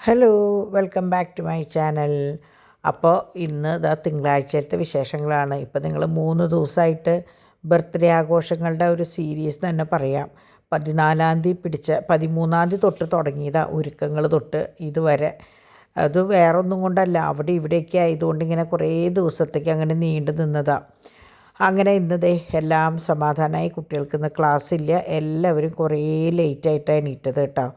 Hello, welcome back to my channel. അപ്പോൾ ഇന്ന് തിങ്കളാഴ്ചത്തെ വിശേഷങ്ങളാണ്. ഇപ്പോൾ നിങ്ങൾ 3 ദിവസമായിട്ട് ബർത്ത്ഡേ ആഘോഷങ്ങളുടെ ഒരു സീരീസ് തന്നെ പറയാം. 14-ാം തീയതി 13-ാം തീയതി തൊട്ട് തുടങ്ങിയതാണ് ഒരുക്കങ്ങൾ തൊട്ട് ഇതുവരെ. അത് വേറൊന്നും കൊണ്ടല്ല, അവിടെ ഇവിടെയൊക്കെ ആയതുകൊണ്ട് ഇങ്ങനെ കുറേ ദിവസത്തേക്ക് അങ്ങനെ നീണ്ടു നിന്നതാണ്. അങ്ങനെ ഇന്നതേ എല്ലാം സമാധാനമായി. കുട്ടികൾക്ക് ഇന്ന് ക്ലാസ്സില്ല. എല്ലാവരും കുറേ ലേറ്റായിട്ടാണ് എണീറ്റത് കേട്ടോ.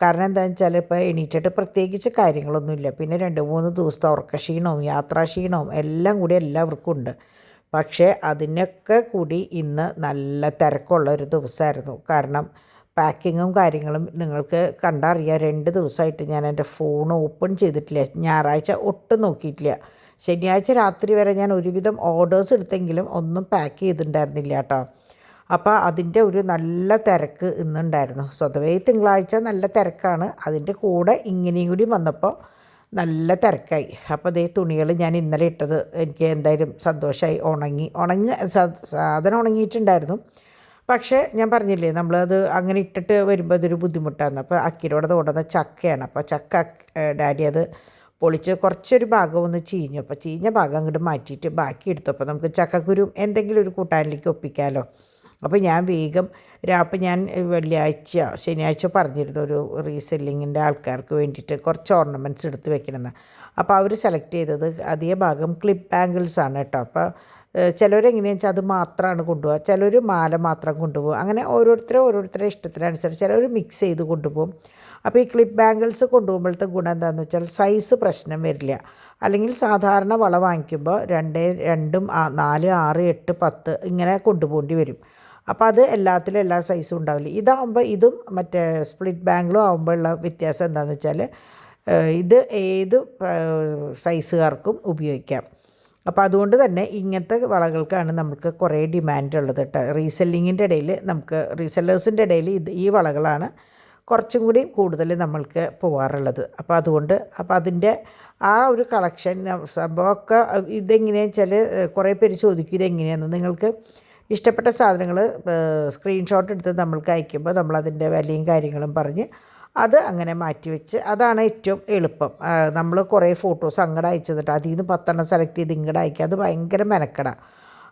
കാരണം എന്താണെന്ന് വെച്ചാൽ ഇപ്പോൾ എണീറ്റിട്ട് പ്രത്യേകിച്ച് കാര്യങ്ങളൊന്നുമില്ല. പിന്നെ 2-3 ദിവസത്തെ ഉറക്കക്ഷീണവും യാത്രാക്ഷീണവും എല്ലാം കൂടി എല്ലാവർക്കും ഉണ്ട്. പക്ഷേ അതിനൊക്കെ കൂടി ഇന്ന് നല്ല തിരക്കുള്ള ഒരു ദിവസമായിരുന്നു. കാരണം പാക്കിങ്ങും കാര്യങ്ങളും നിങ്ങൾക്ക് കണ്ടറിയാം. 2 ദിവസമായിട്ട് ഞാൻ എൻ്റെ ഫോൺ ഓപ്പൺ ചെയ്തിട്ടില്ല. ഞായറാഴ്ച ഒട്ടും നോക്കിയിട്ടില്ല. ശനിയാഴ്ച രാത്രി വരെ ഞാൻ ഒരുവിധം ഓർഡേഴ്സ് എടുത്തെങ്കിലും ഒന്നും പാക്ക് ചെയ്തിട്ടുണ്ടായിരുന്നില്ല കേട്ടോ. അപ്പോൾ അതിൻ്റെ ഒരു നല്ല തിരക്ക് ഇന്നുണ്ടായിരുന്നു. സ്വതവേ തിങ്കളാഴ്ച നല്ല തിരക്കാണ്. അതിൻ്റെ കൂടെ ഇങ്ങനെയും കൂടി വന്നപ്പോൾ നല്ല തിരക്കായി. അപ്പോൾ അതേ തുണികൾ ഞാൻ ഇന്നലെ ഇട്ടത് എനിക്ക് എന്തായാലും സന്തോഷമായി. സാധനം ഉണങ്ങിയിട്ടുണ്ടായിരുന്നു. പക്ഷേ ഞാൻ പറഞ്ഞില്ലേ, നമ്മളത് അങ്ങനെ ഇട്ടിട്ട് വരുമ്പോൾ അതൊരു ബുദ്ധിമുട്ടാണ്. അപ്പോൾ അക്കിരോടത് കൊണ്ടുവന്ന ചക്കയാണ്. അപ്പോൾ ചക്ക ഡാഡി അത് പൊളിച്ച് കുറച്ചൊരു ഭാഗം ഒന്ന് ചീഞ്ഞു. അപ്പോൾ ചീഞ്ഞ ഭാഗം അങ്ങോട്ട് മാറ്റിയിട്ട് ബാക്കി എടുത്തു. അപ്പോൾ നമുക്ക് ചക്കക്കുരു എന്തെങ്കിലും ഒരു കൂട്ടാനിലേക്ക് ഒപ്പിക്കാമല്ലോ. അപ്പോൾ ഞാൻ വേഗം അപ്പം ഞാൻ ശനിയാഴ്ച പറഞ്ഞിരുന്നു ഒരു റീസെല്ലിങ്ങിൻ്റെ ആൾക്കാർക്ക് വേണ്ടിയിട്ട് കുറച്ച് ഓർണമെൻറ്റ്സ് എടുത്ത് വെക്കണമെന്ന്. അപ്പോൾ അവർ സെലക്ട് ചെയ്തത് അതേ ഭാഗം ക്ലിപ്പ് ബാംഗിൾസാണ് കേട്ടോ. അപ്പോൾ ചിലവരെങ്ങനെയാണെന്ന് വെച്ചാൽ അത് മാത്രമാണ് കൊണ്ടുപോകുക, ചിലർ മാല മാത്രം കൊണ്ടുപോകും. അങ്ങനെ ഓരോരുത്തരുടെ ഇഷ്ടത്തിനനുസരിച്ച് ചിലർ മിക്സ് ചെയ്ത് കൊണ്ടുപോകും. അപ്പോൾ ഈ ക്ലിപ്പ് ബാംഗിൾസ് കൊണ്ടുപോകുമ്പോഴത്തെ ഗുണം എന്താണെന്ന് വെച്ചാൽ സൈസ് പ്രശ്നം വരില്ല. അല്ലെങ്കിൽ സാധാരണ വള വാങ്ങിക്കുമ്പോൾ 2, 4, 6, 8, 10 ഇങ്ങനെ കൊണ്ടുപോകേണ്ടി വരും. അപ്പോൾ അത് എല്ലാത്തിലും എല്ലാ സൈസും ഉണ്ടാവില്ല. ഇതാകുമ്പോൾ ഇതും മറ്റേ സ്പ്ലിറ്റ് ബാംഗിളും ആകുമ്പോഴുള്ള വ്യത്യാസം എന്താണെന്ന് വെച്ചാൽ ഇത് ഏത് സൈസുകാർക്കും ഉപയോഗിക്കാം. അപ്പോൾ അതുകൊണ്ട് തന്നെ ഇങ്ങനത്തെ വളകൾക്കാണ് നമുക്ക് കുറേ ഡിമാൻഡ് ഉള്ളത് കേട്ടോ. റീസെല്ലിങ്ങിൻ്റെ ഇടയിൽ റീസെല്ലേഴ്സിൻ്റെ ഇടയിൽ ഈ വളകളാണ് കുറച്ചും കൂടി കൂടുതൽ നമ്മൾക്ക് പോകാറുള്ളത്. അപ്പോൾ അതിൻ്റെ ആ ഒരു കളക്ഷൻ സംഭവമൊക്കെ ഇതെങ്ങനെയാണെന്ന് വെച്ചാൽ കുറേ പേര് ചോദിക്കും ഇതെങ്ങനെയാണെന്ന്. നിങ്ങൾക്ക് ഇഷ്ടപ്പെട്ട സാധനങ്ങൾ സ്ക്രീൻഷോട്ട് എടുത്ത് നമ്മൾക്ക് അയക്കുമ്പോൾ നമ്മളതിൻ്റെ വിലയും കാര്യങ്ങളും പറഞ്ഞ് അത് അങ്ങനെ മാറ്റിവെച്ച് അതാണ് ഏറ്റവും എളുപ്പം. നമ്മൾ കുറേ ഫോട്ടോസ് അങ്ങോട്ട് അയച്ചിട്ട് അതിൽ നിന്ന് 10 സെലക്ട് ചെയ്ത് ഇങ്ങോട്ട് അയക്കുക, അത് ഭയങ്കര മെനക്കെടാണ്.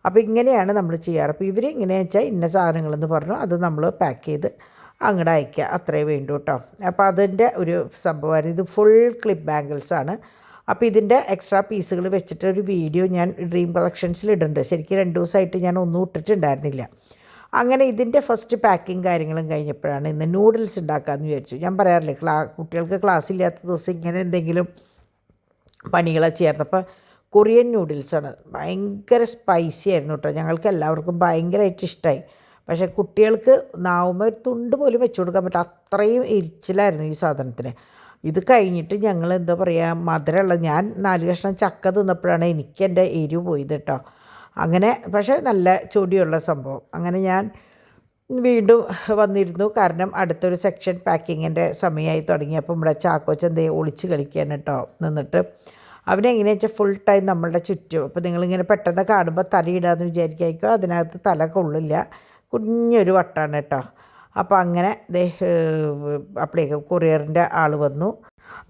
അപ്പോൾ ഇങ്ങനെയാണ് നമ്മൾ ചെയ്യാറ്. അപ്പോൾ ഇവർ ഇങ്ങനെയാണെന്ന് വെച്ചാൽ ഇന്ന സാധനങ്ങളെന്ന് പറഞ്ഞു അത് നമ്മൾ പാക്ക് ചെയ്ത് അങ്ങോട്ട് അയക്കുക, അത്രേ വേണ്ടൂ കേട്ടോ. അപ്പോൾ അതിൻ്റെ ഒരു സംഭവമായിരുന്നു. ഇത് ഫുൾ ക്ലിപ്പ് ബാംഗിൾസാണ്. അപ്പോൾ ഇതിൻ്റെ എക്സ്ട്രാ പീസുകൾ വെച്ചിട്ട് ഒരു വീഡിയോ ഞാൻ ഡ്രീം കളക്ഷൻസിൽ ഇടുന്നുണ്ട്. ശരിക്കും 2 ദിവസമായിട്ട് ഞാൻ ഒന്നും ഇട്ടിട്ടുണ്ടായിരുന്നില്ല. അങ്ങനെ ഇതിൻ്റെ ഫസ്റ്റ് പാക്കിങ് കാര്യങ്ങളും കഴിഞ്ഞപ്പോഴാണ് ഇന്ന് നൂഡിൽസ് ഉണ്ടാക്കാമെന്ന് വിചാരിച്ചു. ഞാൻ പറയാറില്ലേ, കുട്ടികൾക്ക് ക്ലാസ് ഇല്ലാത്ത ദിവസം ഇങ്ങനെ എന്തെങ്കിലും പണികളൊക്കെ ചേർന്നപ്പോൾ കൊറിയൻ നൂഡിൽസാണ്. ഭയങ്കര സ്പൈസി ആയിരുന്നു കേട്ടോ. ഞങ്ങൾക്ക് എല്ലാവർക്കും ഭയങ്കരമായിട്ട് ഇഷ്ടമായി. പക്ഷേ കുട്ടികൾക്ക് നാവുമ്പോൾ ഒരു തുണ്ട് പോലും വെച്ച് കൊടുക്കാൻ പറ്റും, അത്രയും എരിച്ചിലായിരുന്നു ഈ സാധനത്തിന്. ഇത് കഴിഞ്ഞിട്ട് ഞങ്ങൾ എന്താ പറയുക, മധുരമുള്ള ഞാൻ 4 കഷ്ണം ചക്ക തിന്നപ്പോഴാണ് എനിക്ക് എൻ്റെ എരിവ് പോയത് കേട്ടോ. അങ്ങനെ പക്ഷേ നല്ല ചൊടിയുള്ള സംഭവം. അങ്ങനെ ഞാൻ വീണ്ടും വന്നിരുന്നു. കാരണം അടുത്തൊരു സെക്ഷൻ പാക്കിങ്ങിൻ്റെ സമയമായി തുടങ്ങി. അപ്പം ഇവിടെ ചാക്കോച്ചെന്തേ ഒളിച്ച് കളിക്കുകയാണ് കേട്ടോ നിന്നിട്ട്. അവനെങ്ങനെയാണെന്ന് വെച്ചാൽ ഫുൾ ടൈം നമ്മളുടെ ചുറ്റും. അപ്പോൾ നിങ്ങളിങ്ങനെ പെട്ടെന്ന് കാണുമ്പോൾ തലയിടാമെന്ന് വിചാരിക്കായിരിക്കും, അതിനകത്ത് തല കൊള്ളില്ല, കുഞ്ഞൊരു വട്ടാണ് കേട്ടോ. അപ്പോൾ അങ്ങനെ അപ്പോഴേക്കും കൊറിയറിൻ്റെ ആൾ വന്നു.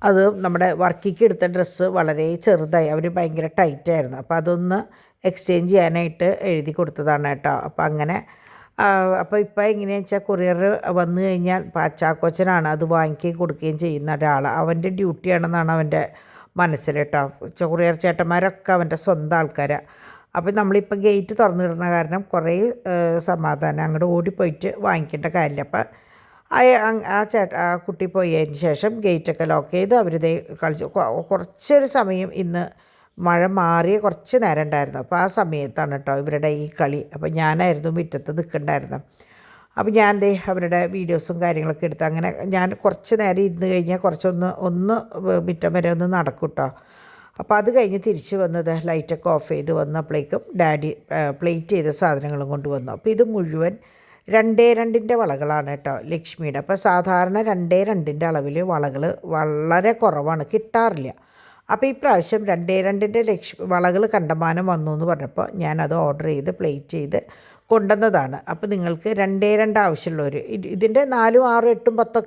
അത് നമ്മുടെ വർക്കിക്ക് എടുത്ത ഡ്രസ്സ് വളരെ ചെറുതായി, അവർ ഭയങ്കര ടൈറ്റായിരുന്നു. അപ്പോൾ അതൊന്ന് എക്സ്ചേഞ്ച് ചെയ്യാനായിട്ട് എഴുതി കൊടുത്തതാണ് കേട്ടോ. അപ്പോൾ അങ്ങനെ അപ്പോൾ ഇപ്പോൾ എങ്ങനെയാണെന്ന് വെച്ചാൽ കൊറിയർ വന്നു കഴിഞ്ഞാൽ ചാക്കോച്ചനാണ് അത് വാങ്ങിക്കുകയും കൊടുക്കുകയും ചെയ്യുന്ന ഒരാൾ. അവൻ്റെ ഡ്യൂട്ടിയാണെന്നാണ് അവൻ്റെ മനസ്സിൽ കേട്ടോ. കൊറിയർ ചേട്ടന്മാരൊക്കെ അവൻ്റെ സ്വന്തം ആൾക്കാരാണ്. അപ്പോൾ നമ്മളിപ്പോൾ ഗേറ്റ് തുറന്നിടുന്ന കാരണം കുറേ സമാധാനം, അങ്ങോട്ട് ഓടിപ്പോയിട്ട് വാങ്ങിക്കേണ്ട കാര്യമില്ല. അപ്പോൾ ആ കുട്ടി പോയതിന് ശേഷം ഗേറ്റൊക്കെ ലോക്ക് ചെയ്ത് അവരിതേ കളിച്ചു. കുറച്ചൊരു സമയം ഇന്ന് മഴ മാറിയ കുറച്ച് നേരം ഉണ്ടായിരുന്നു. അപ്പോൾ ആ സമയത്താണ് കേട്ടോ ഇവരുടെ ഈ കളി. അപ്പോൾ ഞാനായിരുന്നു മുറ്റത്ത് നിൽക്കണ്ടായിരുന്നു. അപ്പോൾ ഞാൻ അവരുടെ വീഡിയോസും കാര്യങ്ങളൊക്കെ എടുത്ത് അങ്ങനെ ഞാൻ കുറച്ച് നേരം ഇരുന്ന് കഴിഞ്ഞാൽ ഒന്ന് മുറ്റം വരെ ഒന്ന് നടക്കും കേട്ടോ. അപ്പോൾ അത് കഴിഞ്ഞ് തിരിച്ച് വന്നത് ലൈറ്റൊക്കെ ഓഫ് ചെയ്ത് വന്നപ്പോഴേക്കും ഡാഡി പ്ലേറ്റ് ചെയ്ത സാധനങ്ങളും കൊണ്ടുവന്നു. അപ്പോൾ ഇത് മുഴുവൻ 2:2 വളകളാണ് കേട്ടോ ലക്ഷ്മിയുടെ. അപ്പോൾ സാധാരണ 2:2 അളവിൽ വളകൾ വളരെ കുറവാണ്, കിട്ടാറില്ല. അപ്പോൾ ഈ പ്രാവശ്യം 2:2 വളകൾ കണ്ടമാനം വന്നു എന്ന് പറഞ്ഞപ്പോൾ ഞാനത് ഓർഡർ ചെയ്ത് പ്ലേറ്റ് ചെയ്ത് കൊണ്ടുവന്നതാണ്. അപ്പോൾ നിങ്ങൾക്ക് 2:2 ആവശ്യമുള്ളവർ ഇതിൻ്റെ 4, 6,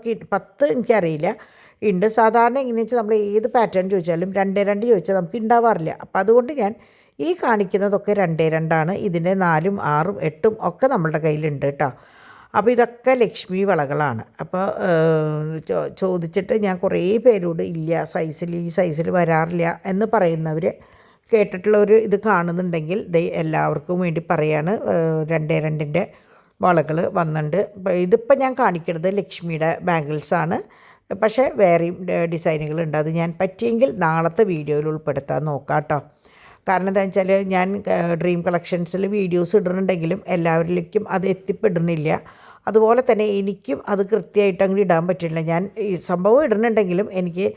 8, 10 എനിക്കറിയില്ല. ഉണ്ട്. സാധാരണ എങ്ങനെയാണെന്ന് വെച്ചാൽ നമ്മൾ ഏത് പാറ്റേൺ ചോദിച്ചാലും 2 ചോദിച്ചാൽ നമുക്ക് ഉണ്ടാവാറില്ല. അപ്പോൾ അതുകൊണ്ട് ഞാൻ ഈ കാണിക്കുന്നതൊക്കെ 2 ഇതിൻ്റെ 4, 6, 8 ഒക്കെ നമ്മളുടെ കയ്യിലുണ്ട് കേട്ടോ. അപ്പോൾ ഇതൊക്കെ ലക്ഷ്മി വളകളാണ്. അപ്പോൾ ചോദിച്ചിട്ട് ഞാൻ കുറേ പേരോട് ഇല്ല ഈ സൈസിൽ വരാറില്ല എന്ന് പറയുന്നവർ കേട്ടിട്ടുള്ളൊരു ഇത് കാണുന്നുണ്ടെങ്കിൽ എല്ലാവർക്കും വേണ്ടി പറയാണ്. 2 വളകൾ വന്നിട്ടുണ്ട്. ഇതിപ്പോൾ ഞാൻ കാണിക്കുന്നത് ലക്ഷ്മിയുടെ ബാംഗിൾസാണ്. പക്ഷേ വേറെയും ഡിസൈനുകളുണ്ട്. അത് ഞാൻ പറ്റിയെങ്കിൽ നാളത്തെ വീഡിയോയിൽ ഉൾപ്പെടുത്താൻ നോക്കാം കേട്ടോ. കാരണം എന്താണെന്ന് വെച്ചാൽ ഞാൻ ഡ്രീം കളക്ഷൻസിൽ വീഡിയോസ് ഇടുന്നുണ്ടെങ്കിലും എല്ലാവരിലേക്കും അത് എത്തിപ്പെടുന്നില്ല. അതുപോലെ തന്നെ എനിക്കും അത് കൃത്യമായിട്ട് അങ്ങോട്ട് ഇടാൻ പറ്റില്ല. ഞാൻ ഈ സംഭവം ഇടുന്നുണ്ടെങ്കിലും എനിക്ക്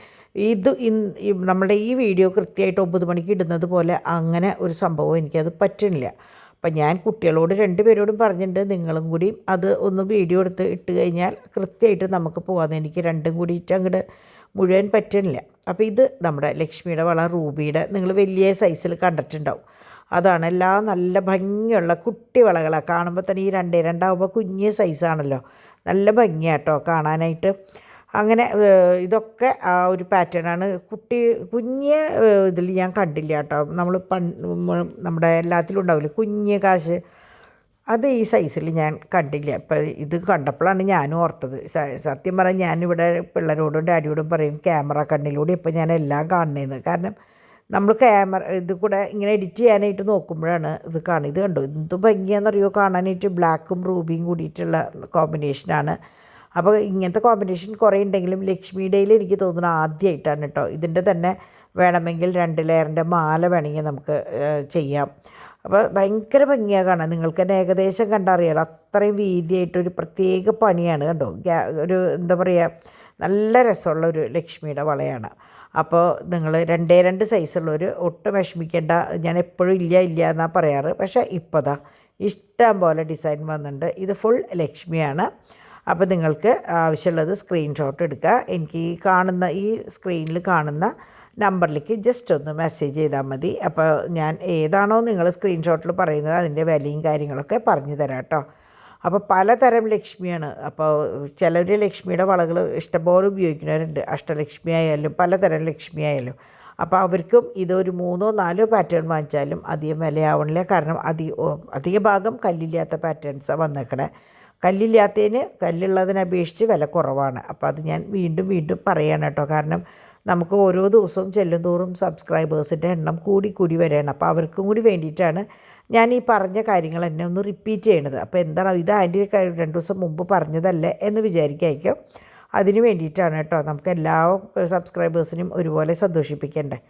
നമ്മുടെ ഈ വീഡിയോ കൃത്യമായിട്ട് 9 മണിക്ക് ഇടുന്നത് പോലെ അങ്ങനെ ഒരു സംഭവം എനിക്കത് പറ്റുന്നില്ല. അപ്പം ഞാൻ കുട്ടികളോട് 2 പേരോടും പറഞ്ഞിട്ടുണ്ട്, നിങ്ങളും കൂടി അത് ഒന്ന് വീഡിയോ എടുത്ത് ഇട്ട് കഴിഞ്ഞാൽ കൃത്യമായിട്ട് നമുക്ക് പോകാമെന്ന്. എനിക്ക് 2 കൂടിയിട്ട് അങ്ങോട്ട് മുഴുവൻ പറ്റുന്നില്ല. അപ്പോൾ ഇത് നമ്മുടെ ലക്ഷ്മിയുടെ വള റൂബിയുടെ നിങ്ങൾ വലിയ സൈസിൽ കണ്ടിട്ടുണ്ടാവും. അതാണ്. എല്ലാം നല്ല ഭംഗിയുള്ള കുട്ടി വളകളാണ്. കാണുമ്പോൾ തന്നെ ഈ 2 ആകുമ്പോൾ കുഞ്ഞ് സൈസാണല്ലോ, നല്ല ഭംഗിയാട്ടോ കാണാനായിട്ട്. അങ്ങനെ ഇതൊക്കെ ആ ഒരു പാറ്റേണാണ്. കുഞ്ഞ് ഇതിൽ ഞാൻ കണ്ടില്ല കേട്ടോ. നമ്മൾ നമ്മുടെ എല്ലാത്തിലും ഉണ്ടാവില്ല കുഞ്ഞ് കാശ്, അത് ഈ സൈസിൽ ഞാൻ കണ്ടില്ല. ഇപ്പം ഇത് കണ്ടപ്പോഴാണ് ഞാനും ഓർത്തത്. സത്യം പറഞ്ഞാൽ ഞാനിവിടെ പിള്ളേരോടും ഡാഡിയോടും പറയും ക്യാമറ കണ്ണിലൂടെ ഇപ്പം ഞാൻ എല്ലാം കാണുന്നതെന്ന്. കാരണം നമ്മൾ ഇത് കൂടെ ഇങ്ങനെ എഡിറ്റ് ചെയ്യാനായിട്ട് നോക്കുമ്പോഴാണ് ഇത് കാണുന്നത്. ഇത് കണ്ടോ എന്ത് ഭംഗിയാണെന്നറിയോ കാണാനായിട്ട്. ബ്ലാക്കും റൂബിയും കൂടിയിട്ടുള്ള കോമ്പിനേഷനാണ്. അപ്പോൾ ഇങ്ങനത്തെ കോമ്പിനേഷൻ കുറേ ഉണ്ടെങ്കിലും ലക്ഷ്മിയുടെയിൽ എനിക്ക് തോന്നുന്നു ആദ്യമായിട്ടാണ് കേട്ടോ. ഇതിൻ്റെ തന്നെ വേണമെങ്കിൽ 2 ലെയറിൻ്റെ മാല വേണമെങ്കിൽ നമുക്ക് ചെയ്യാം. അപ്പോൾ ഭയങ്കര ഭംഗിയാണ് കാണാൻ. നിങ്ങൾക്ക് തന്നെ ഏകദേശം കണ്ടറിയാലോ, അത്രയും വീതിയായിട്ടൊരു പ്രത്യേക പണിയാണ് കണ്ടോ. ഒരു എന്താ പറയുക, നല്ല രസമുള്ള ഒരു ലക്ഷ്മിയുടെ വളയാണ്. അപ്പോൾ നിങ്ങൾ 2 സൈസുള്ളവർ ഒട്ടും വിഷമിക്കേണ്ട. ഞാൻ എപ്പോഴും ഇല്ല എന്നാണ് പറയാറ്. പക്ഷേ ഇപ്പോൾ ഇഷ്ടം പോലെ ഡിസൈൻ വന്നിട്ടുണ്ട്. ഇത് ഫുൾ ലക്ഷ്മിയാണ്. അപ്പോൾ നിങ്ങൾക്ക് ആവശ്യമുള്ളത് സ്ക്രീൻഷോട്ട് എടുക്കുക. എനിക്ക് ഈ സ്ക്രീനിൽ കാണുന്ന നമ്പറിലേക്ക് ജസ്റ്റ് ഒന്ന് മെസ്സേജ് ചെയ്താൽ മതി. അപ്പോൾ ഞാൻ ഏതാണോ നിങ്ങൾ സ്ക്രീൻഷോട്ടിൽ പറയുന്നത് അതിൻ്റെ വിലയും കാര്യങ്ങളൊക്കെ പറഞ്ഞു തരാം കേട്ടോ. അപ്പോൾ പലതരം ലക്ഷ്മിയാണ്. അപ്പോൾ ചിലർ ലക്ഷ്മിയുടെ വളകൾ ഇഷ്ടംപോലെ ഉപയോഗിക്കുന്നവരുണ്ട്. അഷ്ടലക്ഷ്മി ആയാലും പലതരം ലക്ഷ്മി ആയാലും. അപ്പോൾ അവർക്കും ഇതൊരു 3 4 പാറ്റേൺ വാങ്ങിച്ചാലും അധികം വിലയാവണില്ല. കാരണം അധിക ഭാഗം കല്ലില്ലാത്ത പാറ്റേൺസാണ് വന്നേക്കണേ. കല്ലുള്ളതിനെ അപേക്ഷിച്ച് വില കുറവാണ്. അപ്പോൾ അത് ഞാൻ വീണ്ടും പറയണം കേട്ടോ. കാരണം നമുക്ക് ഓരോ ദിവസവും ചെല്ലുന്തോറും സബ്സ്ക്രൈബേഴ്സിൻ്റെ എണ്ണം കൂടി വരികയാണ്. അപ്പോൾ അവർക്കും കൂടി വേണ്ടിയിട്ടാണ് ഞാൻ ഈ പറഞ്ഞ കാര്യങ്ങൾ എന്നെ ഒന്ന് റിപ്പീറ്റ് ചെയ്യണത്. അപ്പോൾ എന്താണ് ഇത് അതിൻ്റെ 2 ദിവസം മുമ്പ് പറഞ്ഞതല്ലേ എന്ന് വിചാരിക്കായിരിക്കും. അതിന് വേണ്ടിയിട്ടാണ് കേട്ടോ. നമുക്ക് എല്ലാ സബ്സ്ക്രൈബേഴ്സിനും ഒരുപോലെ സന്തോഷിപ്പിക്കണ്ടേ.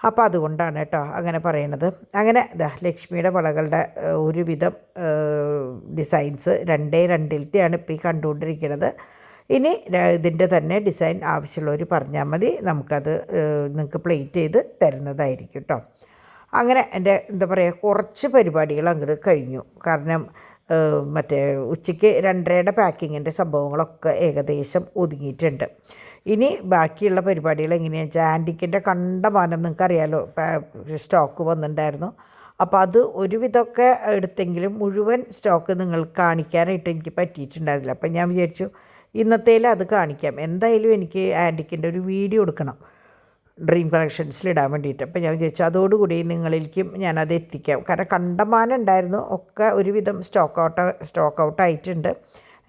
അപ്പോൾ അതുകൊണ്ടാണ് കേട്ടോ അങ്ങനെ പറയണത്. അങ്ങനെ ലക്ഷ്മിയുടെ വളകളുടെ ഒരുവിധം ഡിസൈൻസ് 2 ഇപ്പോൾ ഈ കണ്ടുകൊണ്ടിരിക്കുന്നത്. ഇനി ഇതിൻ്റെ തന്നെ ഡിസൈൻ ആവശ്യമുള്ളവർ പറഞ്ഞാൽ മതി, നമുക്കത് നിങ്ങൾക്ക് പ്ലേറ്റ് ചെയ്ത് തരുന്നതായിരിക്കും കേട്ടോ. അങ്ങനെ എൻ്റെ എന്താ പറയുക കുറച്ച് പരിപാടികൾ അങ്ങോട്ട് കഴിഞ്ഞു. കാരണം മറ്റേ ഉച്ചയ്ക്ക് 2:30 പാക്കിങ്ങിൻ്റെ സംഭവങ്ങളൊക്കെ ഏകദേശം ഒതുങ്ങിയിട്ടുണ്ട്. ഇനി ബാക്കിയുള്ള പരിപാടികൾ എങ്ങനെയാണെന്ന് വെച്ചാൽ ആൻറ്റിക്കിൻ്റെ കണ്ടമാനം നിങ്ങൾക്കറിയാലോ സ്റ്റോക്ക് വന്നിട്ടുണ്ടായിരുന്നു. അപ്പോൾ അത് ഒരുവിധമൊക്കെ എടുത്തെങ്കിലും മുഴുവൻ സ്റ്റോക്ക് നിങ്ങൾക്ക് കാണിക്കാനായിട്ട് എനിക്ക് പറ്റിയിട്ടുണ്ടായിരുന്നില്ല. അപ്പം ഞാൻ വിചാരിച്ചു ഇന്നത്തേൽ അത് കാണിക്കാം. എന്തായാലും എനിക്ക് ആൻറ്റിക്കിൻ്റെ ഒരു വീഡിയോ എടുക്കണം ഡ്രീം കളക്ഷൻസിലിടാൻ വേണ്ടിയിട്ട്. അപ്പോൾ ഞാൻ വിചാരിച്ചു അതോടുകൂടി നിങ്ങളിലേക്കും ഞാനത് എത്തിക്കാം. കാരണം കണ്ടമാനം ഉണ്ടായിരുന്നു, ഒക്കെ ഒരുവിധം സ്റ്റോക്ക് ഔട്ടായിട്ടുണ്ട്.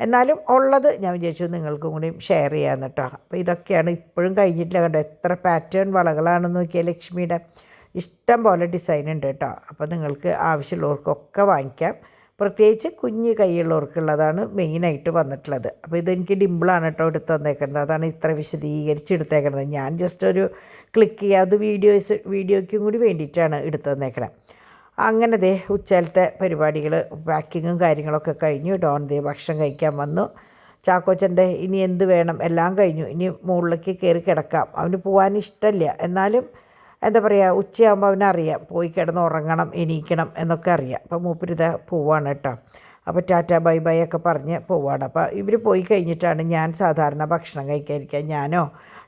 എന്നാലും ഉള്ളത് ഞാൻ വിചാരിച്ചു നിങ്ങൾക്കും കൂടി ഷെയർ ചെയ്യാമെന്ന് കേട്ടോ. അപ്പോൾ ഇതൊക്കെയാണ് ഇപ്പോഴും കഴിഞ്ഞിട്ടില്ല. കണ്ടോ എത്ര പാറ്റേൺ വളകളാണെന്ന് നോക്കിയാൽ ലക്ഷ്മിയുടെ ഇഷ്ടം പോലെ ഡിസൈൻ ഉണ്ട് കേട്ടോ. അപ്പോൾ നിങ്ങൾക്ക് ആവശ്യമുള്ളവർക്കൊക്കെ വാങ്ങിക്കാം. പ്രത്യേകിച്ച് കുഞ്ഞ് കൈയുള്ളവർക്കുള്ളതാണ് മെയിനായിട്ട് വന്നിട്ടുള്ളത്. അപ്പോൾ ഇതെനിക്ക് ഡിമ്പിളാണ് കേട്ടോ എടുത്ത് തന്നേക്കുന്നത്. അതാണ് ഇത്ര വിശദീകരിച്ച് എടുത്തേക്കുന്നത്. ഞാൻ ജസ്റ്റ് ഒരു ക്ലിക്ക് ചെയ്യാതെ വീഡിയോയ്ക്കും കൂടി വേണ്ടിയിട്ടാണ് എടുത്ത് തന്നേക്കണത്. അങ്ങനെ ഉച്ചയിലത്തെ പരിപാടികൾ പാക്കിങ്ങും കാര്യങ്ങളൊക്കെ കഴിഞ്ഞു. ഡോൺ ഭക്ഷണം കഴിക്കാൻ വന്നു. ചാക്കോച്ചൻ്റെ ഇനി എന്ത് വേണം എല്ലാം കഴിഞ്ഞു. ഇനി മുകളിലേക്ക് കയറി കിടക്കാം. അവന് പോകാൻ ഇഷ്ടമില്ല, എന്നാലും എന്താ പറയുക ഉച്ചയാകുമ്പോൾ അവനറിയാം പോയി കിടന്ന് ഉറങ്ങണം, എണീക്കണം എന്നൊക്കെ അറിയാം. അപ്പോൾ മൂപ്പരിത പോവാണ് കേട്ടോ. അപ്പോൾ ടാറ്റ ബൈ ബൈ ഒക്കെ പറഞ്ഞ് പോവാണ്. അപ്പോൾ ഇവർ പോയി കഴിഞ്ഞിട്ടാണ് ഞാൻ സാധാരണ ഭക്ഷണം കഴിക്കാതിരിക്കുക.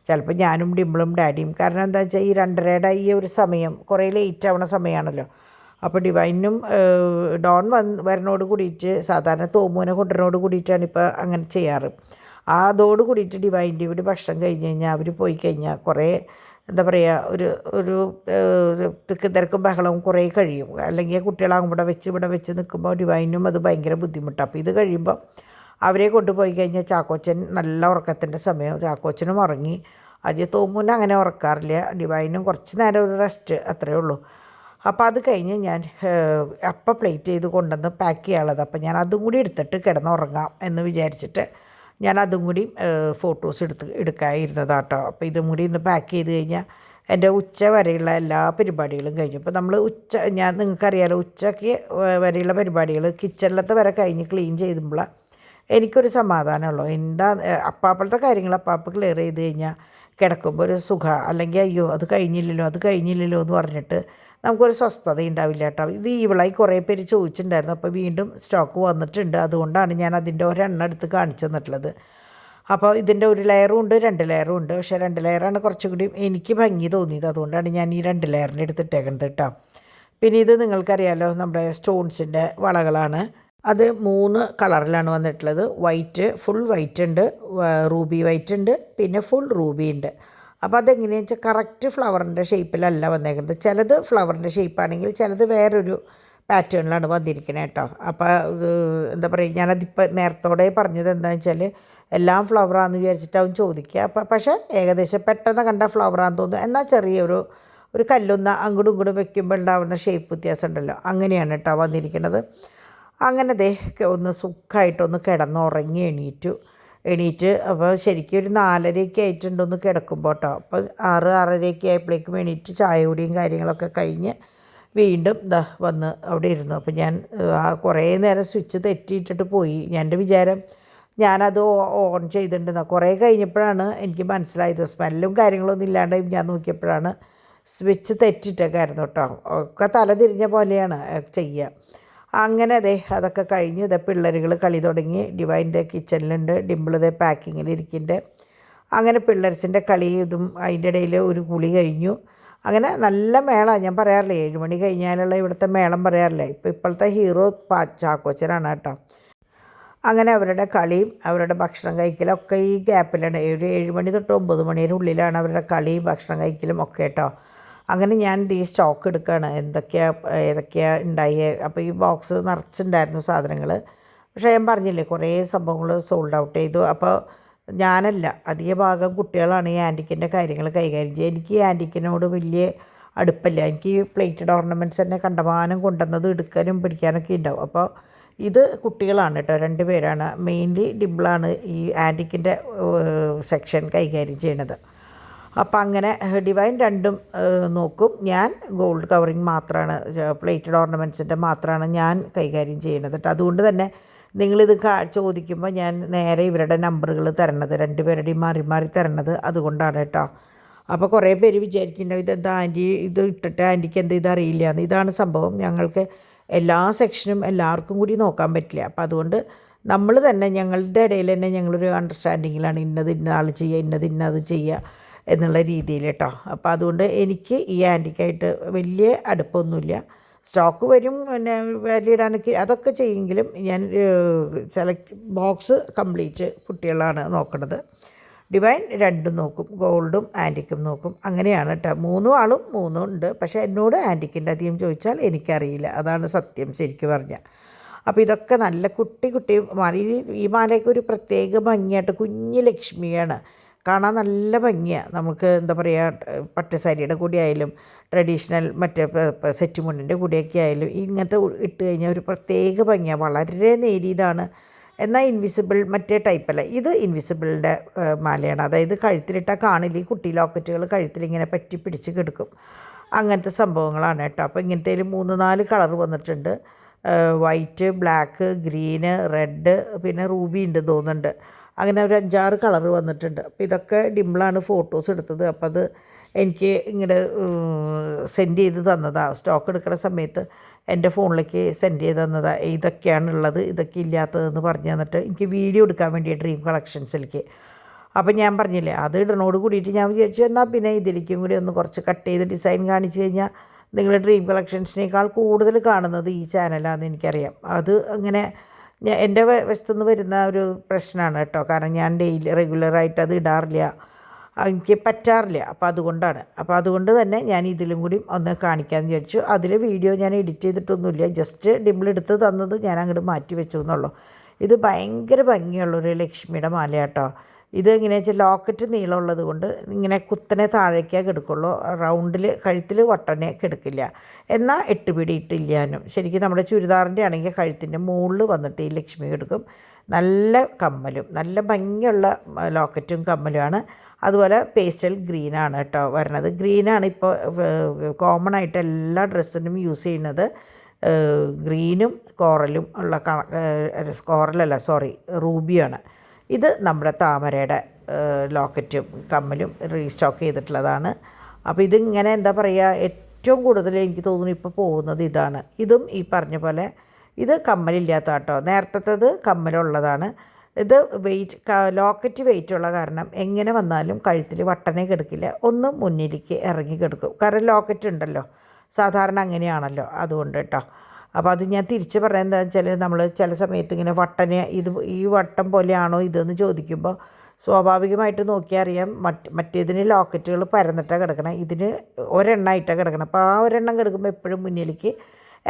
ചിലപ്പോൾ ഞാനും ഡിമ്പിളും ഡാഡിയും. കാരണം എന്താ വെച്ചാൽ ഈ 2:30 ഈ ഒരു സമയം കുറേ ലേറ്റ് ആവണ സമയമാണല്ലോ. അപ്പോൾ ഡിവൈനും ഡോൺ വരണോട് കൂടിയിട്ട് സാധാരണ തോമൂനെ കൊണ്ടുവരണോട് കൂടിയിട്ടാണ് ഇപ്പോൾ അങ്ങനെ ചെയ്യാറ്. അതോട് കൂടിയിട്ട് ഡിവൈൻ്റെ കൂടി ഭക്ഷണം കഴിഞ്ഞ് കഴിഞ്ഞാൽ അവർ പോയി കഴിഞ്ഞാൽ കുറേ എന്താ പറയുക ഒരു ഒരു തിക്കും തിരക്കും ബഹളവും കുറേ കഴിയും. അല്ലെങ്കിൽ കുട്ടികളാകും ഇവിടെ വെച്ച് നിൽക്കുമ്പോൾ ഡിവൈനും അത് ഭയങ്കര ബുദ്ധിമുട്ടാണ്. അപ്പോൾ ഇത് കഴിയുമ്പോൾ അവരെ കൊണ്ടുപോയി കഴിഞ്ഞാൽ ചാക്കോച്ചൻ നല്ല ഉറക്കത്തിൻ്റെ സമയം, ചാക്കോച്ചനും ഉറങ്ങി. അജയ് തോമുവിനെ അങ്ങനെ ഉറക്കാറില്ല, ഡിവൈനും കുറച്ച് നേരം ഒരു റെസ്റ്റ് അത്രയേ ഉള്ളൂ. അപ്പോൾ അത് കഴിഞ്ഞ് ഞാൻ അപ്പം പ്ലേറ്റ് ചെയ്ത് കൊണ്ടുവന്ന് പാക്ക് ചെയ്യാനുള്ളത്. അപ്പോൾ ഞാൻ അതും കൂടി എടുത്തിട്ട് കിടന്നുറങ്ങാം എന്ന് വിചാരിച്ചിട്ട് ഞാൻ അതും കൂടി ഫോട്ടോസ് എടുക്കാതിരുന്നതാട്ടോ. അപ്പോൾ ഇതും കൂടി ഇന്ന് പാക്ക് ചെയ്ത് കഴിഞ്ഞാൽ എൻ്റെ ഉച്ച വരെയുള്ള എല്ലാ പരിപാടികളും കഴിഞ്ഞു. ഇപ്പോൾ നമ്മൾ നിങ്ങൾക്കറിയാലോ, ഉച്ചയ്ക്ക് വരെയുള്ള പരിപാടികൾ കിച്ചണിലത്തെ വരെ കഴിഞ്ഞ് ക്ലീൻ ചെയ്യുമ്പോഴാണ് എനിക്കൊരു സമാധാനമുള്ളൂ. എന്താ അപ്പാപ്പോഴത്തെ കാര്യങ്ങൾ അപ്പാപ്പ് ക്ലിയർ ചെയ്ത് കഴിഞ്ഞാൽ കിടക്കുമ്പോൾ ഒരു സുഖം. അല്ലെങ്കിൽ അയ്യോ അത് കഴിഞ്ഞില്ലല്ലോ എന്ന് പറഞ്ഞിട്ട് നമുക്കൊരു സ്വസ്ഥത ഉണ്ടാവില്ല കേട്ടോ. ഇത് ഈവളായി കുറേ പേര് ചോദിച്ചിട്ടുണ്ടായിരുന്നു. അപ്പോൾ വീണ്ടും സ്റ്റോക്ക് വന്നിട്ടുണ്ട്. അതുകൊണ്ടാണ് ഞാൻ അതിൻ്റെ ഒരെണ്ണം എടുത്ത് കാണിച്ചു തന്നിട്ടുള്ളത്. അപ്പോൾ ഇതിൻ്റെ ഒരു ലെയറും ഉണ്ട്, 2 ലെയറും ഉണ്ട്. പക്ഷേ 2 ലെയറാണ് കുറച്ചും കൂടി എനിക്ക് ഭംഗി തോന്നിയത്. അതുകൊണ്ടാണ് ഞാൻ ഈ 2 ലെയറിൻ്റെ എടുത്തിട്ടേക്കുന്നത് കേട്ടോ. പിന്നെ ഇത് നിങ്ങൾക്കറിയാലോ, നമ്മുടെ സ്റ്റോൺസിൻ്റെ വളകളാണ്. അത് 3 കളറിലാണ് വന്നിട്ടുള്ളത്. വൈറ്റ്, ഫുൾ വൈറ്റ് ഉണ്ട്, റൂബി വൈറ്റ് ഉണ്ട്, പിന്നെ ഫുൾ റൂബി ഉണ്ട്. അപ്പോൾ അതെങ്ങനെയാണെന്ന് വെച്ചാൽ കറക്റ്റ് ഫ്ലവറിൻ്റെ ഷേപ്പിലല്ല വന്നേക്കുന്നത്. ചിലത് ഫ്ലവറിൻ്റെ ഷേപ്പാണെങ്കിൽ ചിലത് വേറൊരു പാറ്റേണിലാണ് വന്നിരിക്കുന്നത് കേട്ടോ. അപ്പോൾ എന്താ പറയുക, ഞാനതിപ്പോൾ നേരത്തോടെ പറഞ്ഞത് എന്താണെന്ന് വെച്ചാൽ എല്ലാം ഫ്ലവറാണെന്ന് വിചാരിച്ചിട്ട് അവൻ ചോദിക്കുക. പക്ഷേ ഏകദേശം പെട്ടെന്ന് കണ്ട ഫ്ലവറാണെന്ന് തോന്നുന്നു. എന്നാൽ ഒരു കല്ലൊന്ന് അങ്ങോട്ടും ഇങ്ങോട്ടും വെക്കുമ്പോൾ ഉണ്ടാവുന്ന ഷേപ്പ് വ്യത്യാസം ഉണ്ടല്ലോ, അങ്ങനെയാണ് കേട്ടോ വന്നിരിക്കുന്നത്. അങ്ങനെ ഒന്ന് സുഖമായിട്ടൊന്ന് കിടന്നുറങ്ങി എണീറ്റ് അപ്പോൾ ശരിക്കും ഒരു 4:30 ആയിട്ടുണ്ടൊന്ന് കിടക്കുമ്പോൾ കേട്ടോ. അപ്പോൾ 6-6:30 ആയപ്പോഴേക്കും എണീറ്റ് ചായ കുടിയും കാര്യങ്ങളൊക്കെ കഴിഞ്ഞ് വീണ്ടും വന്ന് അവിടെ ഇരുന്നു. അപ്പോൾ ഞാൻ കുറേ നേരം സ്വിച്ച് തെറ്റിയിട്ടിട്ട് പോയി. എൻ്റെ വിചാരം ഞാനത് ഓൺ ചെയ്തിട്ടുണ്ടെന്നാണ്. കുറേ കഴിഞ്ഞപ്പോഴാണ് എനിക്ക് മനസ്സിലായത്. സ്മെല്ലും കാര്യങ്ങളൊന്നും ഇല്ലാണ്ട് ഞാൻ നോക്കിയപ്പോഴാണ് സ്വിച്ച് തെറ്റിയിട്ടൊക്കെയായിരുന്നു കേട്ടോ. ഒക്കെ തല തിരിഞ്ഞ പോലെയാണ് ചെയ്യുക. അങ്ങനെ അതൊക്കെ കഴിഞ്ഞ് പിള്ളേരുകൾ കളി തുടങ്ങി. ഡിവൈൻ്റെ കിച്ചണിലുണ്ട്, ഡിമ്പിൾ പാക്കിങ്ങിലിരിക്കുന്നുണ്ട്. അങ്ങനെ പിള്ളേർസിൻ്റെ കളി ഇതും അതിൻ്റെ ഇടയിൽ ഒരു കുളി കഴിഞ്ഞു. അങ്ങനെ നല്ല മേളമാണ്. ഞാൻ പറയാറില്ലേ, 7 മണി കഴിഞ്ഞാലുള്ള ഇവിടുത്തെ മേളം പറയാറില്ലേ. ഇപ്പോഴത്തെ ഹീറോ ചാക്കോച്ചനാണ് കേട്ടോ. അങ്ങനെ അവരുടെ കളിയും അവരുടെ ഭക്ഷണം കഴിക്കലും ഒക്കെ ഈ ഗ്യാപ്പിലാണ്. ഒരു 7 മണി തൊട്ട് 9 മണിയുടെ ഉള്ളിലാണ് അവരുടെ കളിയും ഭക്ഷണം കഴിക്കലും ഒക്കെ കേട്ടോ. അങ്ങനെ ഞാൻ ഈ സ്റ്റോക്ക് എടുക്കുകയാണ്, ഏതൊക്കെയാണ് ഉണ്ടായേ. അപ്പോൾ ഈ ബോക്സ് നിറച്ചിട്ടുണ്ടായിരുന്നു സാധനങ്ങൾ. പക്ഷേ ഞാൻ പറഞ്ഞില്ലേ, കുറേ സംഭവങ്ങൾ സോൾഡ് ഔട്ട് ചെയ്തു. അപ്പോൾ ഞാനല്ല, അധിക ഭാഗം കുട്ടികളാണ് ഈ ആൻറ്റിക്കിൻ്റെ കാര്യങ്ങൾ കൈകാര്യം ചെയ്യുക. എനിക്ക് ഈ ആൻറ്റിക്കിനോട് വലിയ അടുപ്പമില്ല. എനിക്ക് ഈ പ്ലേറ്റഡ് ഓർണമെൻറ്റ്സ് തന്നെ കണ്ടമാനം കൊണ്ടുവന്നത് എടുക്കാനും പിടിക്കാനൊക്കെ ഉണ്ടാവും. അപ്പോൾ ഇത് കുട്ടികളാണ് കേട്ടോ, 2 പേരാണ്. മെയിൻലി ഡിംപിളാണ് ഈ ആൻറ്റിക്കിൻ്റെ സെക്ഷൻ കൈകാര്യം ചെയ്യണത്. അപ്പം അങ്ങനെ ഡിവൈൻ 2ഉം നോക്കും. ഞാൻ ഗോൾഡ് കവറിങ് മാത്രമാണ്, പ്ലേറ്റഡ് ഓർണമെൻറ്റ്സിൻ്റെ മാത്രമാണ് ഞാൻ കൈകാര്യം ചെയ്യുന്നത് കേട്ടോ. അതുകൊണ്ട് തന്നെ നിങ്ങളിത് ചോദിക്കുമ്പോൾ ഞാൻ നേരെ ഇവരുടെ നമ്പറുകൾ തരണത്, 2 പേരുടെയും മാറി മാറി തരണത് അതുകൊണ്ടാണ് കേട്ടോ. അപ്പോൾ കുറേ പേര് വിചാരിക്കുന്നത് ഇതെന്താ ആൻറ്റി ഇത് ഇട്ടിട്ട് ആൻറ്റിക്ക് എന്താ ഇതറിയില്ല എന്ന്. ഇതാണ് സംഭവം. ഞങ്ങൾക്ക് എല്ലാ സെക്ഷനും എല്ലാവർക്കും കൂടി നോക്കാൻ പറ്റില്ല. അപ്പോൾ അതുകൊണ്ട് നമ്മൾ തന്നെ ഞങ്ങളുടെ ഇടയിൽ തന്നെ ഞങ്ങളൊരു അണ്ടർസ്റ്റാൻഡിങ്ങിലാണ് ഇന്ന ആൾ ചെയ്യുക, ഇന്നത് ചെയ്യുക എന്നുള്ള രീതിയിൽ കേട്ടോ. അപ്പോൾ അതുകൊണ്ട് എനിക്ക് ഈ ആൻറ്റിക്കായിട്ട് വലിയ അടുപ്പമൊന്നുമില്ല. സ്റ്റോക്ക് വരും, പിന്നെ വിലയിടാനൊക്കെ അതൊക്കെ ചെയ്യുമെങ്കിലും ഞാൻ ബോക്സ് കംപ്ലീറ്റ് കുട്ടികളാണ് നോക്കുന്നത്. ഡിവൈൻ 2ഉം നോക്കും, ഗോൾഡും ആൻറ്റിക്കും നോക്കും. അങ്ങനെയാണ് കേട്ടോ. 3 ആളും 3 ഉണ്ട്. പക്ഷേ എന്നോട് ആൻറ്റിക്കിൻ്റെ അധികം ചോദിച്ചാൽ എനിക്കറിയില്ല, അതാണ് സത്യം ശരിക്കും പറഞ്ഞാൽ. അപ്പോൾ ഇതൊക്കെ നല്ല കുട്ടി മാല. ഈ മാലയ്ക്ക് ഒരു പ്രത്യേക ഭംഗിയായിട്ട്, കുഞ്ഞ് ലക്ഷ്മിയാണ്, കാണാൻ നല്ല ഭംഗിയാണ്. നമുക്ക് എന്താ പറയുക, പട്ടുസാരിയുടെ കൂടി ആയാലും ട്രഡീഷണൽ മറ്റേ സെറ്റ് മുണ്ടിൻ്റെ കൂടിയൊക്കെ ആയാലും ഇങ്ങനത്തെ ഇട്ട് കഴിഞ്ഞാൽ ഒരു പ്രത്യേക ഭംഗിയാണ്. വളരെ നേരിയതാണ്, എന്നാൽ ഇൻവിസിബിൾ മറ്റേ ടൈപ്പല്ല. ഇത് ഇൻവിസിബിളിൻ്റെ മാലയാണ്. അതായത് കഴുത്തിലിട്ടാൽ കാണില്ല. ഈ കുട്ടി ലോക്കറ്റുകൾ കഴുത്തിലിങ്ങനെ പറ്റി പിടിച്ച് കിടക്കും, അങ്ങനത്തെ സംഭവങ്ങളാണ് കേട്ടോ. അപ്പോൾ ഇങ്ങനത്തെ 3-4 കളർ വന്നിട്ടുണ്ട്. വൈറ്റ്, ബ്ലാക്ക്, ഗ്രീന്, റെഡ്, പിന്നെ റൂബി ഉണ്ട് തോന്നുന്നുണ്ട്. അങ്ങനെ ഒരു 5-6 കളർ വന്നിട്ടുണ്ട്. അപ്പോൾ ഇതൊക്കെ ഡിംപിളാണ് ഫോട്ടോസ് എടുത്തത്. അപ്പോൾ അത് എനിക്ക് ഇങ്ങനെ സെൻഡ് ചെയ്ത് തന്നതാണ്. സ്റ്റോക്ക് എടുക്കുന്ന സമയത്ത് എൻ്റെ ഫോണിലേക്ക് സെൻഡ് ചെയ്ത് തന്നതാണ്. ഇതൊക്കെയാണുള്ളത്, ഇതൊക്കെ ഇല്ലാത്തതെന്ന് പറഞ്ഞു തന്നിട്ട് എനിക്ക് വീഡിയോ എടുക്കാൻ വേണ്ടി ഡ്രീം കളക്ഷൻസിലേക്ക്. അപ്പം ഞാൻ പറഞ്ഞില്ലേ, അത് ഇടണോട് കൂടിയിട്ട് ഞാൻ വിചാരിച്ചു എന്നാൽ പിന്നെ ഇതിലേക്കും കൂടി ഒന്ന് കുറച്ച് കട്ട് ചെയ്ത് ഡിസൈൻ കാണിച്ച് കഴിഞ്ഞാൽ നിങ്ങൾ ഡ്രീം കളക്ഷൻസിനേക്കാൾ കൂടുതൽ കാണുന്നത് ഈ ചാനലാണെന്ന് എനിക്കറിയാം. അത് അങ്ങനെ എൻ്റെ വശത്തുനിന്ന് വരുന്ന ഒരു പ്രശ്നമാണ് കേട്ടോ. കാരണം ഞാൻ ഡെയിലി റെഗുലറായിട്ട് അത് ഇടാറില്ല, എനിക്ക് പറ്റാറില്ല. അപ്പോൾ അതുകൊണ്ടാണ്. അപ്പോൾ അതുകൊണ്ട് തന്നെ ഞാൻ ഇതിലും കൂടി ഒന്ന് കാണിക്കാമെന്ന് വിചാരിച്ചു. അതിൽ വീഡിയോ ഞാൻ എഡിറ്റ് ചെയ്തിട്ടൊന്നുമില്ല, ജസ്റ്റ് ഡിംപിൾ എടുത്ത് തന്നത് ഞാൻ അങ്ങോട്ട് മാറ്റി വെച്ചു എന്നുള്ളൂ. ഇത് ഭയങ്കര ഭംഗിയുള്ളൊരു ലക്ഷ്മിയുടെ മാലയാട്ടോ. ഇത് എങ്ങനെയാ വെച്ചാൽ ലോക്കറ്റ് നീളമുള്ളത് കൊണ്ട് ഇങ്ങനെ കുത്തനെ താഴേക്കേ കിടക്കുള്ളൂ, റൗണ്ടിൽ കഴുത്തിൽ വട്ടനെ കിടക്കില്ല. എന്നാൽ 8 പിടി ഇട്ടില്ലാനും. ശരിക്കും നമ്മുടെ ചുരിദാറിൻ്റെ ആണെങ്കിൽ കഴുത്തിൻ്റെ മുകളിൽ വന്നിട്ട് ഈ ലക്ഷ്മി കിടക്കും. നല്ല കമ്മലും നല്ല ഭംഗിയുള്ള ലോക്കറ്റും കമ്മലുമാണ്. അതുപോലെ പേസ്റ്റൽ ഗ്രീനാണ് കേട്ടോ വരണത്. ഗ്രീനാണ് ഇപ്പോൾ കോമൺ ആയിട്ട് എല്ലാ ഡ്രസ്സിനും യൂസ് ചെയ്യുന്നത്. ഗ്രീനും കോറലും ഉള്ള കോറലല്ല, സോറി, റൂബിയാണ്. ഇത് നമ്മുടെ താമരയുടെ ലോക്കറ്റും കമ്മലും റീസ്റ്റോക്ക് ചെയ്തിട്ടുള്ളതാണ്. അപ്പോൾ ഇതിങ്ങനെ എന്താ പറയുക, ഏറ്റവും കൂടുതൽ എനിക്ക് തോന്നുന്നു ഇപ്പോൾ പോകുന്നത് ഇതാണ്. ഇതും ഈ പറഞ്ഞ പോലെ ഇത് കമ്മലില്ലാത്ത കേട്ടോ. നേരത്തേത് കമ്മലുള്ളതാണ്. ഇത് ലോക്കറ്റ് വെയിറ്റുള്ള കാരണം എങ്ങനെ വന്നാലും കഴുത്തിൽ വട്ടനെ കിടക്കില്ല, ഒന്ന് മുന്നിലേക്ക് ഇറങ്ങി കിടക്കും. കാരണം ലോക്കറ്റ് ഉണ്ടല്ലോ, സാധാരണ അങ്ങനെയാണല്ലോ, അതുകൊണ്ട് കേട്ടോ. അപ്പോൾ അത് ഞാൻ തിരിച്ച് പറയാൻ എന്താ വെച്ചാൽ, നമ്മൾ ചില സമയത്ത് ഇങ്ങനെ വട്ടനെ ഈ വട്ടം പോലെയാണോ ഇതെന്ന് ചോദിക്കുമ്പോൾ സ്വാഭാവികമായിട്ട് നോക്കിയാൽ അറിയാം, മറ്റേതിന് ലോക്കറ്റുകൾ പരന്നിട്ടാണ് കിടക്കണം, ഇതിന് ഒരെണ്ണമായിട്ടാണ് കിടക്കണം. അപ്പോൾ ആ ഒരെണ്ണം കിടക്കുമ്പോൾ എപ്പോഴും മുന്നിലേക്ക്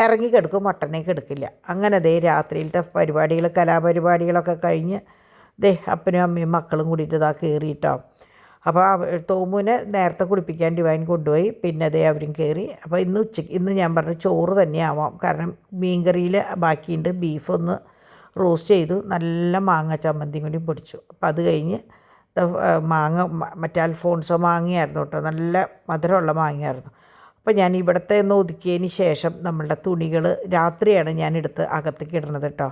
ഇറങ്ങി കിടക്കും, വട്ടനെ കിടക്കില്ല. അങ്ങനെ രാത്രിയിലത്തെ പരിപാടികൾ, കലാപരിപാടികളൊക്കെ കഴിഞ്ഞ് അപ്പനും അമ്മയും മക്കളും കൂടിയിട്ട് ഇതാ കയറിയിട്ടോ. അപ്പോൾ തോമുവിനെ നേരത്തെ കുളിപ്പിക്കാൻ ഡിവൈൻ കൊണ്ടുപോയി. പിന്നെ അവരും കയറി. അപ്പോൾ ഇന്ന് ഞാൻ പറഞ്ഞു ചോറ് തന്നെയാവാം, കാരണം മീൻകറിയിൽ ബാക്കിയുണ്ട്. ബീഫൊന്ന് റോസ്റ്റ് ചെയ്തു, നല്ല മാങ്ങ ചമ്മന്തിയും കൂടി പൊടിച്ചു. അപ്പോൾ അത് കഴിഞ്ഞ് മാങ്ങ മറ്റേ അൽഫോൺസോ മാങ്ങയായിരുന്നു കേട്ടോ, നല്ല മധുരമുള്ള മാങ്ങയായിരുന്നു. അപ്പോൾ ഞാൻ ഇവിടുത്തെ ഒന്ന് ഒതുക്കിയതിന് ശേഷം നമ്മളുടെ തുണികൾ രാത്രിയാണ് ഞാനെടുത്ത് അകത്തേക്ക് ഇടുന്നത് കേട്ടോ.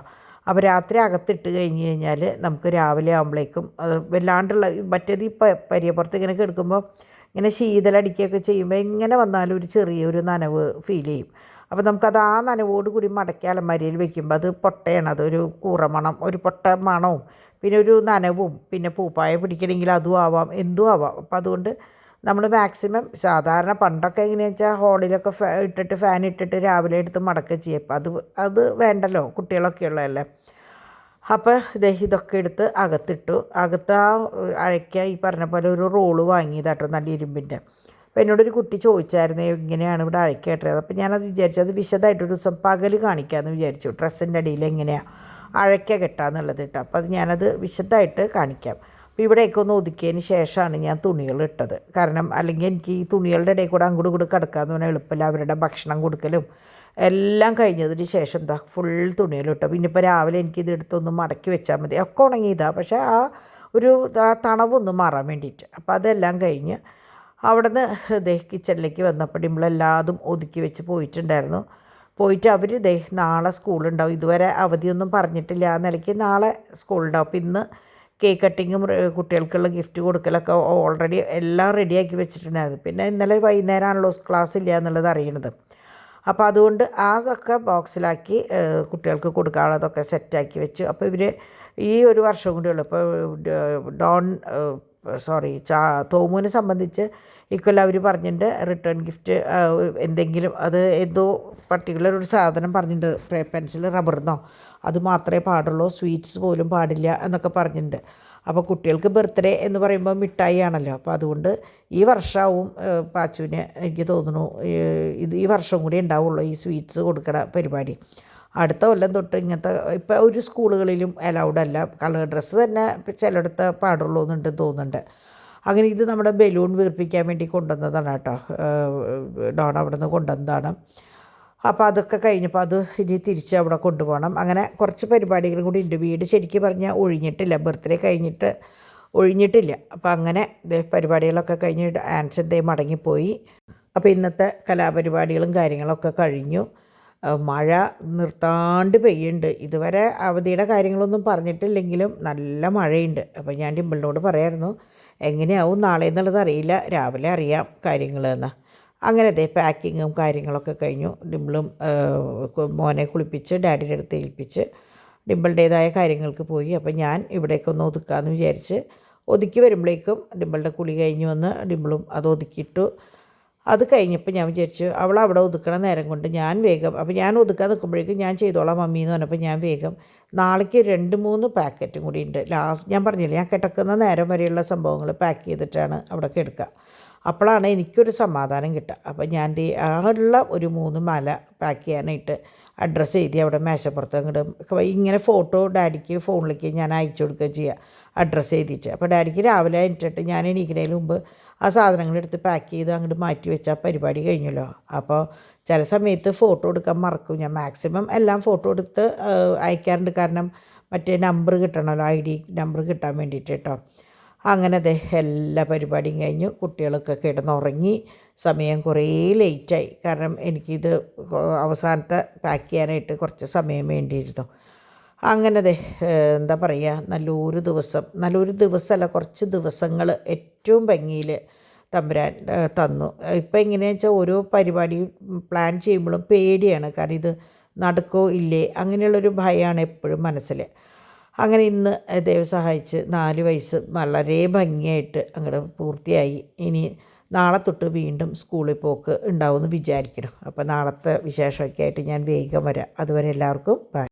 അപ്പോൾ രാത്രി അകത്തിട്ട് കഴിഞ്ഞ് കഴിഞ്ഞാൽ നമുക്ക് രാവിലെ ആകുമ്പോഴേക്കും അത് വല്ലാണ്ടുള്ള മറ്റേത് ഈ പരിയപ്പുറത്ത് ഇങ്ങനെ കിടക്കുമ്പോൾ ഇങ്ങനെ ശീതലടിക്കുകയൊക്കെ ചെയ്യുമ്പോൾ എങ്ങനെ വന്നാലും ഒരു ചെറിയൊരു നനവ് ഫീൽ ചെയ്യും. അപ്പോൾ നമുക്കത് ആ നനവോട് കൂടി മടക്കി അലമാരിയിൽ വെക്കുമ്പോൾ അത് പൊട്ടയാണ്, അതൊരു കൂറമണം, ഒരു പൊട്ട മണവും പിന്നെ ഒരു നനവും, പിന്നെ പൂപ്പായ പിടിക്കണമെങ്കിൽ അതും ആവാം, എന്തും ആവാം. അപ്പോൾ അതുകൊണ്ട് നമ്മൾ മാക്സിമം സാധാരണ പണ്ടൊക്കെ എങ്ങനെയാണെന്ന് വെച്ചാൽ ഹോളിലൊക്കെ ഇട്ടിട്ട് ഫാൻ ഇട്ടിട്ട് രാവിലെ എടുത്ത് മടക്കുക ചെയ്യും. അപ്പോൾ അത് വേണ്ടല്ലോ, കുട്ടികളൊക്കെ ഉള്ളതല്ലേ. അപ്പോൾ ഇതൊക്കെ എടുത്ത് അകത്തിട്ടു. അകത്ത് ആ അഴയ്ക്ക ഈ പറഞ്ഞ പോലെ ഒരു റോള് വാങ്ങിയതാട്ടോ, നല്ല ഇരുമ്പിൻ്റെ. അപ്പോൾ എന്നോടൊരു കുട്ടി ചോദിച്ചായിരുന്നു എങ്ങനെയാണ് ഇവിടെ അഴയ്ക്ക ഇട്ടത്. അപ്പോൾ ഞാനത് വിചാരിച്ചു അത് വിശദമായിട്ടൊരു ദിവസം പകൽ കാണിക്കാമെന്ന് വിചാരിച്ചു, ഡ്രസ്സിൻ്റെ അടിയിൽ എങ്ങനെയാണ് അഴയ്ക്ക കെട്ടാന്നുള്ളത് കേട്ടോ. അപ്പോൾ ഞാനത് വിശദമായിട്ട് കാണിക്കാം. അപ്പോൾ ഇവിടെയൊക്കെ ഒന്ന് ഒതുക്കിയതിന് ശേഷമാണ് ഞാൻ തുണികൾ ഇട്ടത്. കാരണം അല്ലെങ്കിൽ എനിക്ക് ഈ തുണികളുടെ ഇടയിൽ കൂടെ അങ്ങോട്ട് കൂടെ കിടക്കാമെന്ന് പറഞ്ഞാൽ എളുപ്പമില്ല. അവരുടെ ഭക്ഷണം കൊടുക്കലും എല്ലാം കഴിഞ്ഞതിന് ശേഷം ഫുൾ തുണികളിട്ടു. പിന്നെ ഇപ്പോൾ രാവിലെ എനിക്കിത് എടുത്തൊന്ന് മടക്കി വെച്ചാൽ മതി, ഒക്കെ ഉണങ്ങിയതാണ്. പക്ഷേ ആ ഒരു തണവൊന്ന് മാറാൻ വേണ്ടിയിട്ട്. അപ്പോൾ അതെല്ലാം കഴിഞ്ഞ് അവിടെ നിന്ന് കിച്ചണിലേക്ക് വന്നപ്പോൾ ഡിംപിളെല്ലാതും ഒതുക്കി വെച്ച് പോയിട്ടുണ്ടായിരുന്നു. പോയിട്ട് അവർ നാളെ സ്കൂളുണ്ടാവും, ഇതുവരെ അവധിയൊന്നും പറഞ്ഞിട്ടില്ല ആ നിലയ്ക്ക് നാളെ സ്കൂളുണ്ടാവും. അപ്പോൾ ഇന്ന് കേക്ക് കട്ടിങ്ങും കുട്ടികൾക്കുള്ള ഗിഫ്റ്റ് കൊടുക്കലൊക്കെ ഓൾറെഡി എല്ലാം റെഡിയാക്കി വെച്ചിട്ടുണ്ടായിരുന്നു. പിന്നെ ഇന്നലെ വൈകുന്നേരമാണല്ലോ ക്ലാസ് ഇല്ല എന്നുള്ളത് അറിയണത്. അപ്പോൾ അതുകൊണ്ട് അതൊക്കെ ബോക്സിലാക്കി കുട്ടികൾക്ക് കൊടുക്കാനുള്ളതൊക്കെ സെറ്റാക്കി വെച്ചു. അപ്പോൾ ഇവർ ഈ ഒരു വർഷം കൂടി ഉള്ളൂ. ഇപ്പോൾ തോമുവിനെ സംബന്ധിച്ച് ഇക്കൊല്ലം അവർ പറഞ്ഞിട്ടുണ്ട് റിട്ടേൺ ഗിഫ്റ്റ് എന്തെങ്കിലും, അത് എന്തോ പർട്ടിക്കുലർ ഒരു സാധനം പറഞ്ഞിട്ടുണ്ട്, പെൻസിൽ റബ്ബറിന്നോ അത് മാത്രമേ പാടുള്ളൂ, സ്വീറ്റ്സ് പോലും പാടില്ല എന്നൊക്കെ പറഞ്ഞിട്ടുണ്ട്. അപ്പോൾ കുട്ടികൾക്ക് ബർത്ത്ഡേ എന്ന് പറയുമ്പോൾ മിഠായി ആണല്ലോ. അപ്പോൾ അതുകൊണ്ട് ഈ വർഷമാവും പാച്ചുവിന് എനിക്ക് തോന്നുന്നു ഈ വർഷം കൂടി ഉണ്ടാവുള്ളൂ ഈ സ്വീറ്റ്സ് കൊടുക്കണ പരിപാടി. അടുത്ത കൊല്ലം തൊട്ട് ഇങ്ങനത്തെ ഇപ്പോൾ ഒരു സ്കൂളുകളിലും അലൗഡ് അല്ല, കളർ ഡ്രസ്സ് തന്നെ ചിലയിടത്ത് പാടുള്ളൂ എന്നുണ്ടെന്ന് തോന്നുന്നുണ്ട്. അങ്ങനെ ഇത് നമ്മുടെ ബലൂൺ വീർപ്പിക്കാൻ വേണ്ടി കൊണ്ടുവന്നതാണ് കേട്ടോ, ഡോൺ അവിടെ നിന്ന് കൊണ്ടുവന്നതാണ്. അപ്പോൾ അതൊക്കെ കഴിഞ്ഞപ്പോൾ അത് ഇനി തിരിച്ച് അവിടെ കൊണ്ടുപോകണം. അങ്ങനെ കുറച്ച് പരിപാടികളും കൂടി ഉണ്ട്. വീട് ശരിക്കും പറഞ്ഞാൽ ഒഴിഞ്ഞിട്ടില്ല, ബർത്ത്ഡേ കഴിഞ്ഞിട്ട് ഒഴിഞ്ഞിട്ടില്ല. അപ്പോൾ അങ്ങനെ പരിപാടികളൊക്കെ കഴിഞ്ഞ് ആൻസർ മടങ്ങിപ്പോയി. അപ്പോൾ ഇന്നത്തെ കലാപരിപാടികളും കാര്യങ്ങളൊക്കെ കഴിഞ്ഞു. മഴ നിർത്താണ്ട് പെയ്യുന്നുണ്ട്. ഇതുവരെ അവധിയുടെ കാര്യങ്ങളൊന്നും പറഞ്ഞിട്ടില്ലെങ്കിലും നല്ല മഴയുണ്ട്. അപ്പോൾ ഞാൻ ഡിംപിളിനോട് പറയായിരുന്നു എങ്ങനെയാവും നാളെ എന്നുള്ളത് അറിയില്ല, രാവിലെ അറിയാം കാര്യങ്ങളെന്ന്. അങ്ങനെ പാക്കിങ്ങും കാര്യങ്ങളൊക്കെ കഴിഞ്ഞു. ഡിംപിളും മോനെ കുളിപ്പിച്ച് ഡാഡിയുടെ അടുത്ത് ഏൽപ്പിച്ച് ഡിംപിളുടേതായ കാര്യങ്ങൾക്ക് പോയി. അപ്പോൾ ഞാൻ ഇവിടേക്ക് ഒന്ന് ഒതുക്കാമെന്ന് വിചാരിച്ച് ഒതുക്കി വരുമ്പോഴേക്കും ഡിംപിളുടെ കുളി കഴിഞ്ഞ് വന്ന് ഡിംപിളും അത് ഒതുക്കിയിട്ടു. അത് കഴിഞ്ഞപ്പോൾ ഞാൻ വിചാരിച്ചു അവൾ അവിടെ ഒതുക്കണ നേരം കൊണ്ട് ഞാൻ വേഗം, അപ്പോൾ ഞാൻ ഒതുക്കാൻ നിൽക്കുമ്പോഴേക്കും ഞാൻ ചെയ്തോളാം മമ്മി എന്ന് പറഞ്ഞപ്പോൾ ഞാൻ വേഗം നാളേക്ക് 2-3 പാക്കറ്റും കൂടി ഉണ്ട്. ലാസ്റ്റ് ഞാൻ പറഞ്ഞില്ലേ, ഞാൻ കിടക്കുന്ന നേരം വരെയുള്ള സംഭവങ്ങൾ പാക്ക് ചെയ്തിട്ടാണ് അവിടെ കിടക്കുക. അപ്പോഴാണ് എനിക്കൊരു സമാധാനം കിട്ടുക. അപ്പോൾ ഞാൻ ഉള്ള ഒരു 3 മാല പാക്ക് ചെയ്യാനായിട്ട് അഡ്രസ്സ് എഴുതി അവിടെ മേശപ്പുറത്ത് അങ്ങോട്ട് ഇങ്ങനെ ഫോട്ടോ ഡാഡിക്ക് ഫോണിലേക്ക് ഞാൻ അയച്ചു കൊടുക്കുക ചെയ്യുക, അഡ്രസ്സ് എഴുതിയിട്ട്. അപ്പോൾ ഡാഡിക്ക് രാവിലെ എണീറ്റിട്ട് ഞാൻ എണീക്കുന്നതിന് മുമ്പ് ആ സാധനങ്ങളെടുത്ത് പാക്ക് ചെയ്ത് അങ്ങോട്ട് മാറ്റി വെച്ചാൽ പരിപാടി കഴിഞ്ഞല്ലോ. അപ്പോൾ ചില സമയത്ത് ഫോട്ടോ എടുക്കാൻ മറക്കും. ഞാൻ മാക്സിമം എല്ലാം ഫോട്ടോ എടുത്ത് അയക്കാറുണ്ട്, കാരണം മറ്റേ നമ്പർ കിട്ടണമല്ലോ, ID നമ്പർ കിട്ടാൻ വേണ്ടിയിട്ട് കേട്ടോ. അങ്ങനെ അതെ എല്ലാ പരിപാടിയും കഴിഞ്ഞു. കുട്ടികളൊക്കെ കിടന്നുറങ്ങി. സമയം കുറേ ലേറ്റായി, കാരണം എനിക്കിത് അവസാനത്തെ പാക്ക് ചെയ്യാനായിട്ട് കുറച്ച് സമയം വേണ്ടിയിരുന്നു. അങ്ങനെ അതെ എന്താ പറയുക, നല്ലൊരു ദിവസമല്ല, കുറച്ച് ദിവസങ്ങൾ ഏറ്റവും ഭംഗിയിൽ തമ്പുരാൻ തന്നു. ഇപ്പം എങ്ങനെയാണെന്ന് വെച്ചാൽ ഓരോ പരിപാടി പ്ലാൻ ചെയ്യുമ്പോഴും പേടിയാണ്, കാരണം ഇത് നടക്കോ ഇല്ലേ അങ്ങനെയുള്ളൊരു ഭയമാണ് എപ്പോഴും മനസ്സിൽ. അങ്ങനെ ഇന്ന് ദൈവം സഹായിച്ച് 4 വയസ്സ് വളരെ ഭംഗിയായിട്ട് അങ്ങോട്ട് പൂർത്തിയായി. ഇനി നാളെ തൊട്ട് വീണ്ടും സ്കൂളിൽ പോക്ക് ഉണ്ടാവുമെന്ന് വിചാരിക്കണം. അപ്പോൾ നാളത്തെ വിശേഷമൊക്കെ ആയിട്ട് ഞാൻ വേഗം വരാം. അതുവരെ എല്ലാവർക്കും ബൈ.